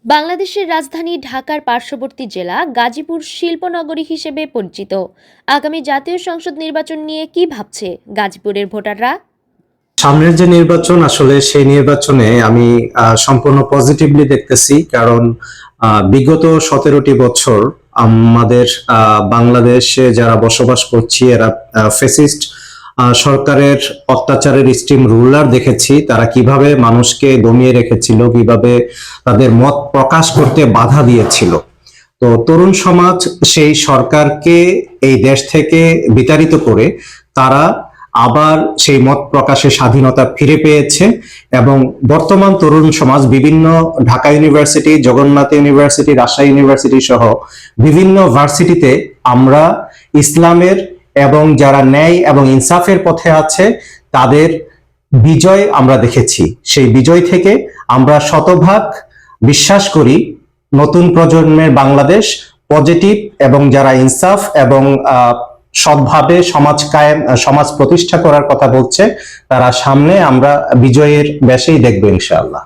বাংলাদেশের রাজধানী ঢাকার পার্শ্ববর্তী জেলা গাজীপুর শিল্পনগরী হিসেবে পরিচিত। আগামী জাতীয় সংসদ নির্বাচন নিয়ে কি ভাবছে গাজীপুরের ভোটাররা? সামনের যে নির্বাচন, আসলে সেই নির্বাচনে আমি সম্পূর্ণ পজিটিভলি দেখতেছি। কারণ বিগত 17টি বছর আমাদের বাংলাদেশে যারা বসবাস করছি, এরা ফ্যাসিস্ট সরকারের অত্যাচারের স্ট্রিম রুলার দেখেছি। তারা কিভাবে মানুষকে দমিয়ে রেখেছিল, কিভাবে তাদের মত প্রকাশ করতে বাধা দিয়েছিল। তো তরুণ সমাজ সেই সরকারকে এই দেশ থেকে বিতাড়িত করে তারা আবার সেই মত প্রকাশের স্বাধীনতা ফিরে পেয়েছে। এবং বর্তমান তরুণ সমাজ বিভিন্ন Dhaka university, Jagannath university, Rajshahi university সহ বিভিন্ন ভার্সিটিতে আমরা ইসলামের এবং যারা ন্যায় এবং ইনসাফের পথে আছে তাদের বিজয় আমরা দেখেছি। সেই বিজয় থেকে আমরা শতভাগ বিশ্বাস করি নতুন প্রজন্মের বাংলাদেশ পজিটিভ, এবং যারা ইনসাফ এবং সৎভাবে সমাজ প্রতিষ্ঠা করার কথা বলছে, তারা সামনে আমরা বিজয়ের বেশেই দেখবো ইনশাআল্লাহ।